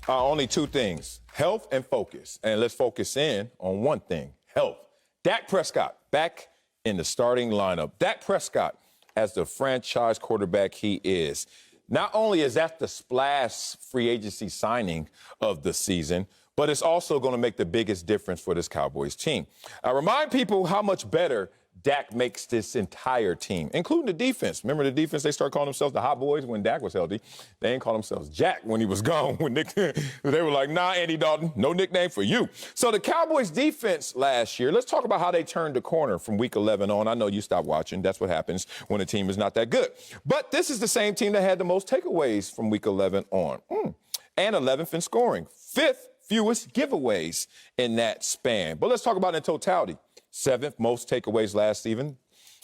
Only two things, health and focus. And let's focus in on one thing, health. Dak Prescott back in the starting lineup. Dak Prescott, as the franchise quarterback he is, not only is that the splash free agency signing of the season, but it's also going to make the biggest difference for this Cowboys team. I remind people how much better Dak makes this entire team, including the defense. Remember the defense, they started calling themselves the Hot Boys when Dak was healthy. They didn't call themselves Jack when he was gone. When they were like, nah, Andy Dalton, no nickname for you. So the Cowboys defense last year, let's talk about how they turned the corner from week 11 on. I know you stopped watching. That's what happens when a team is not that good. But this is the same team that had the most takeaways from week 11 on. And 11th in scoring. 5th fewest giveaways in that span. But let's talk about it in totality. 7th most takeaways last season,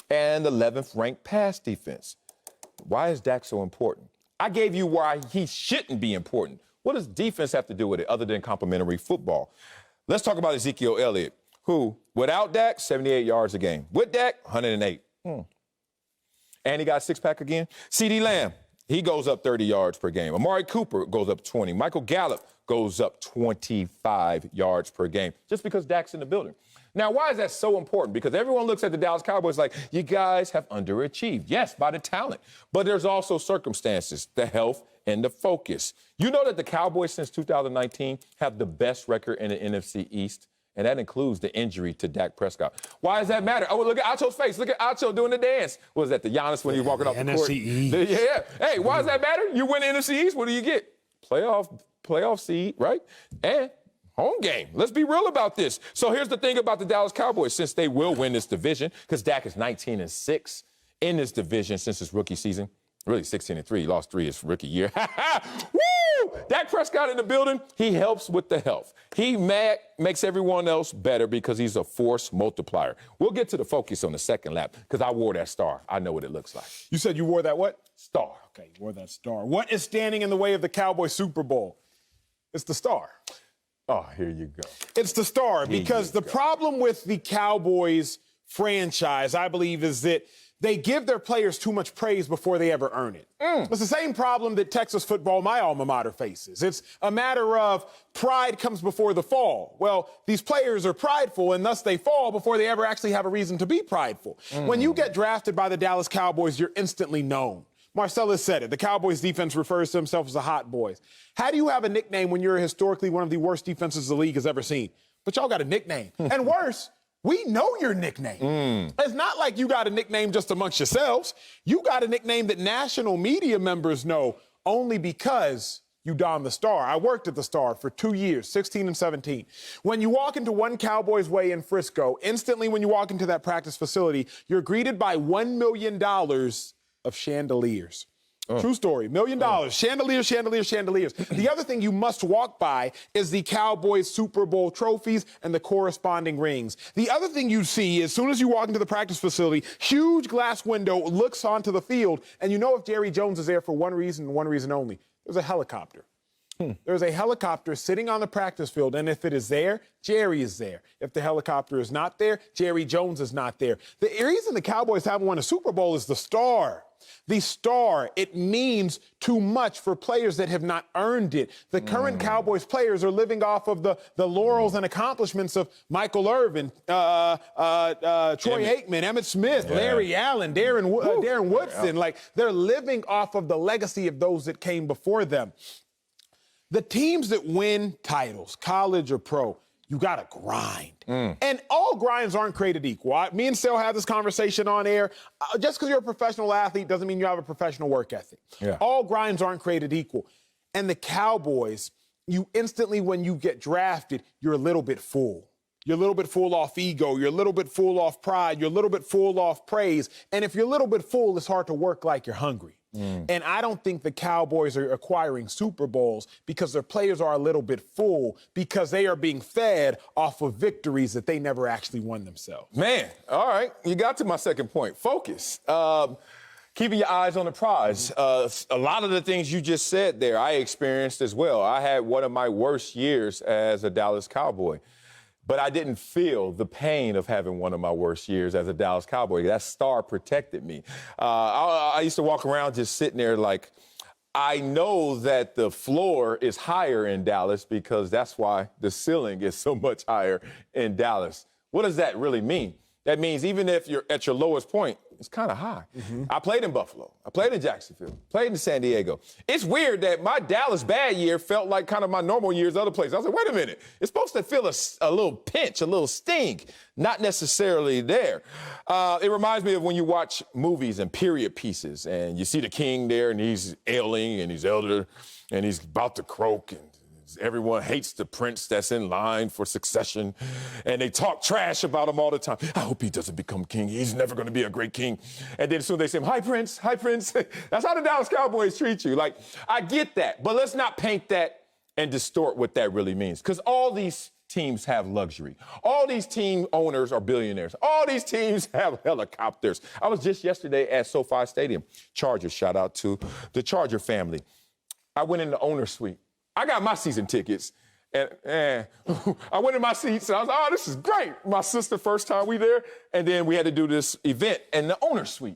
and 11th ranked pass defense. Why is Dak so important? I gave you why he shouldn't be important. What does defense have to do with it other than complimentary football? Let's talk about Ezekiel Elliott, who, without Dak, 78 yards a game. With Dak, 108. And he got a six-pack again. CeeDee Lamb, he goes up 30 yards per game. Amari Cooper goes up 20. Michael Gallup goes up 25 yards per game just because Dak's in the building. Now, why is that so important? Because everyone looks at the Dallas Cowboys like, you guys have underachieved. Yes, by the talent. But there's also circumstances, the health and the focus. You know that the Cowboys since 2019 have the best record in the NFC East, and that includes the injury to Dak Prescott. Why does that matter? Oh, look at Acho's face. Look at Acho doing the dance. Was that the Giannis when he was walking off the court? NFC East. Yeah. Hey, why does that matter? You win the NFC East, what do you get? Playoff seed, right? And home game. Let's be real about this. So here's the thing about the Dallas Cowboys, since they will win this division, because Dak is 19-6 in this division since his rookie season. Really 16-3. He lost 3 his rookie year. Woo! Dak Prescott in the building, he helps with the health. He makes everyone else better because he's a force multiplier. We'll get to the focus on the second lap because I wore that star. I know what it looks like. You said you wore that what? Star. Okay, you wore that star. What is standing in the way of the Cowboys Super Bowl? It's the star. Oh, here you go. It's the star because the problem with the Cowboys franchise, I believe, is that they give their players too much praise before they ever earn it. It's the same problem that Texas football, my alma mater, faces. It's a matter of pride comes before the fall. Well, these players are prideful, and thus they fall before they ever actually have a reason to be prideful. When you get drafted by the Dallas Cowboys, you're instantly known. Marcellus said it. The Cowboys defense refers to himself as the Hot Boys. How do you have a nickname when you're historically one of the worst defenses the league has ever seen? But y'all got a nickname. And worse, we know your nickname. It's not like you got a nickname just amongst yourselves. You got a nickname that national media members know only because you donned the star. I worked at the Star for 2 years, 16 and 17. When you walk into One Cowboys Way in Frisco, instantly when you walk into that practice facility, you're greeted by $1 million of chandeliers. True story. $1 million. Chandeliers, chandeliers, chandeliers. The other thing you must walk by is the Cowboys Super Bowl trophies and the corresponding rings. The other thing you see as soon as you walk into the practice facility, huge glass window looks onto the field, and you know if Jerry Jones is there for one reason and one reason only. There's a helicopter. There's a helicopter sitting on the practice field, and if it is there, Jerry is there. If the helicopter is not there, Jerry Jones is not there. The reason the Cowboys haven't won a Super Bowl is the star. The star, it means too much for players that have not earned it. The current Cowboys players are living off of the laurels and accomplishments of Michael Irvin, Troy Aikman, Emmitt Smith, Larry Allen, Darren Woodson. Like, they're living off of the legacy of those that came before them. The teams that win titles, college or pro, you got to grind. And all grinds aren't created equal. Me and Sal had this conversation on air. Just because you're a professional athlete doesn't mean you have a professional work ethic. All grinds aren't created equal. And the Cowboys, you instantly, when you get drafted, you're a little bit full. You're a little bit full off ego. You're a little bit full off pride. You're a little bit full off praise. And if you're a little bit full, it's hard to work like you're hungry. And I don't think the Cowboys are acquiring Super Bowls because their players are a little bit full because they are being fed off of victories that they never actually won themselves. Man, all right. You got to my second point. Focus. Keeping your eyes on the prize. A lot of the things you just said there, I experienced as well. I had one of my worst years as a Dallas Cowboy. But I didn't feel the pain of having one of my worst years as a Dallas Cowboy. That star protected me. I used to walk around just sitting there like, I know that the floor is higher in Dallas because that's why the ceiling is so much higher in Dallas. What does that really mean? That means even if you're at your lowest point, it's kind of high. I played in Buffalo. I played in Jacksonville. Played in San Diego. It's weird that my Dallas bad year felt like kind of my normal years other places. I was like, wait a minute. It's supposed to feel a little pinch, a little sting, not necessarily there. It reminds me of when you watch movies and period pieces and you see the king there and he's ailing and he's elder and he's about to croak and everyone hates the prince that's in line for succession, and they talk trash about him all the time. I hope he doesn't become king. He's never going to be a great king. And then as soon as they say, hi, Prince, hi, Prince. That's how the Dallas Cowboys treat you. Like, I get that, but let's not paint that and distort what that really means, because all these teams have luxury. All these team owners are billionaires. All these teams have helicopters. I was just yesterday at SoFi Stadium. Chargers, shout out to the Charger family. I went in the owner suite. I got my season tickets, and I went in my seats, and I was like, oh, this is great. My sister, first time we there, and then we had to do this event in the owner's suite.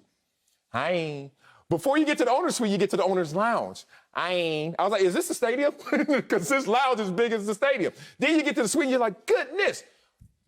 Before you get to the owner's suite, you get to the owner's lounge. I was like, is this the stadium? Because this lounge is as big as the stadium. Then you get to the suite, and you're like, goodness.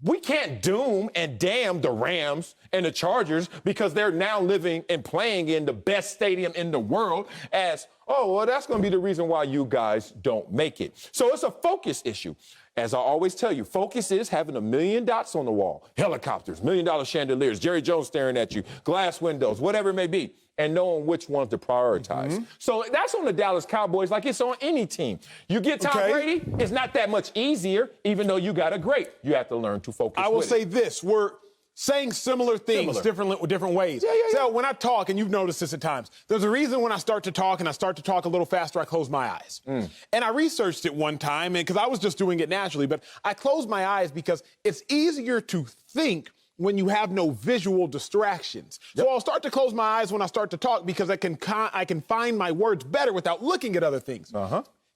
We can't doom and damn the Rams and the Chargers because they're now living and playing in the best stadium in the world as, oh, well, that's going to be the reason why you guys don't make it. So it's a focus issue. As I always tell you, focus is having a million dots on the wall, helicopters, $1 million chandeliers, Jerry Jones staring at you, glass windows, whatever it may be, and knowing which ones to prioritize. So that's on the Dallas Cowboys like it's on any team. You get Tom Brady, it's not that much easier, even though you got a great. You have to learn to focus. I will say this. We're saying similar things different ways. So when I talk, and you've noticed this at times, there's a reason when I start to talk and I start to talk a little faster, I close my eyes. And I researched it one time because I was just doing it naturally, but I closed my eyes because it's easier to think when you have no visual distractions. So I'll start to close my eyes when I start to talk because I can find my words better without looking at other things.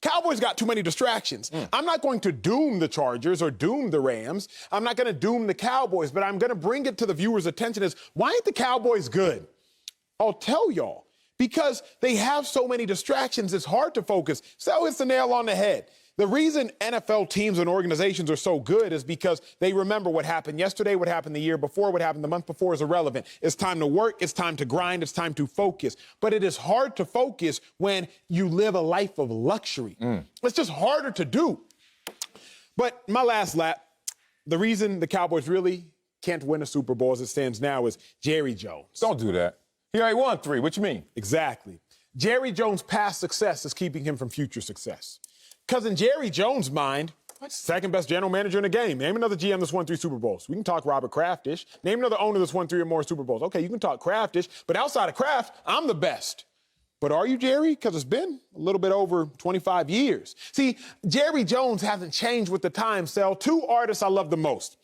Cowboys got too many distractions. I'm not going to doom the Chargers or doom the Rams. I'm not going to doom the Cowboys, but I'm going to bring it to the viewer's attention as, why ain't the Cowboys good? I'll tell y'all. Because they have so many distractions, it's hard to focus. So it's the nail on the head. The reason NFL teams and organizations are so good is because they remember what happened yesterday, what happened the year before, what happened the month before is irrelevant. It's time to work, it's time to grind, it's time to focus. But it is hard to focus when you live a life of luxury. It's just harder to do. But my last lap, the reason the Cowboys really can't win a Super Bowl as it stands now is Jerry Jones. Don't do that. He already won 3. What you mean? Exactly. Jerry Jones' past success is keeping him from future success. Because in Jerry Jones' mind, second best general manager in the game. Name another GM that's won 3 Super Bowls. We can talk Robert Kraftish. Name another owner that's won 3 or more Super Bowls. Okay, you can talk Kraftish, but outside of Kraft, I'm the best. But are you, Jerry? Because it's been a little bit over 25 years. See, Jerry Jones hasn't changed with the times, Sal. 2 artists I love the most.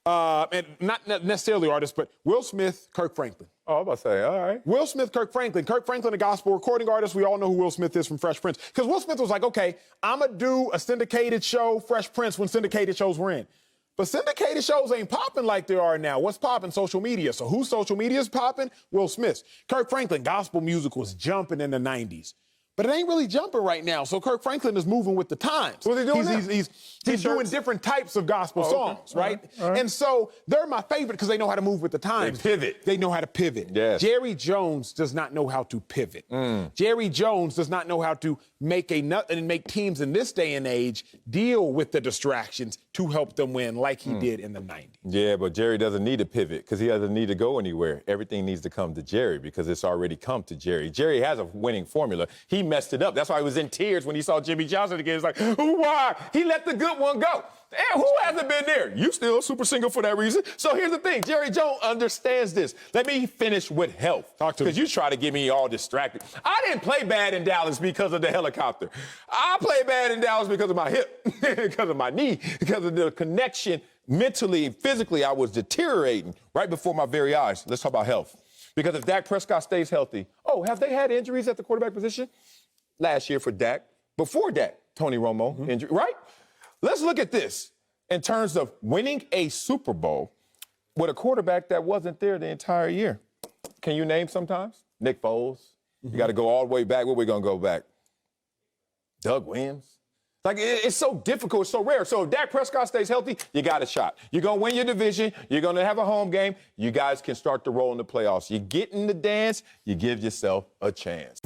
And not necessarily artists, but Will Smith, Kirk Franklin. Oh, I'm about to say, all right. Will Smith, Kirk Franklin. Kirk Franklin, a gospel recording artist. We all know who Will Smith is from Fresh Prince. Because Will Smith was like, okay, I'm going to do a syndicated show, Fresh Prince, when syndicated shows were in. But syndicated shows ain't popping like they are now. What's popping? Social media. So whose social media is popping? Will Smith's. Kirk Franklin, gospel music was jumping in the 90s. But it ain't really jumping right now. So Kirk Franklin is moving with the times. What's he doing now? He's doing different types of gospel songs, right? All right? And so they're my favorite because they know how to move with the times. They pivot. They know how to pivot. Yes. Jerry Jones does not know how to pivot. Jerry Jones does not know how to make teams in this day and age deal with the distractions to help them win like he did in the 90s. Yeah, but Jerry doesn't need to pivot because he doesn't need to go anywhere. Everything needs to come to Jerry because it's already come to Jerry. Jerry has a winning formula. He messed it up. That's why he was in tears when he saw Jimmy Johnson again. He's like, why? He let the good one go. And who hasn't been there? You still super single for that reason. So here's the thing. Jerry Jones understands this. Let me finish with health. Talk to me. Because you try to get me all distracted. I didn't play bad in Dallas because of the helicopter. I played bad in Dallas because of my hip, because of my knee, because of the connection. Mentally, physically, I was deteriorating right before my very eyes. Let's talk about health. Because if Dak Prescott stays healthy, have they had injuries at the quarterback position? Last year for Dak. Before Dak, Tony Romo injury, right? Let's look at this in terms of winning a Super Bowl with a quarterback that wasn't there the entire year. Can you name sometimes? Nick Foles, You got to go all the way back. Where we going to go back? Doug Williams? Like, it's so difficult, it's so rare. So if Dak Prescott stays healthy, you got a shot. You're going to win your division. You're going to have a home game. You guys can start to roll in the playoffs. You get in the dance, you give yourself a chance.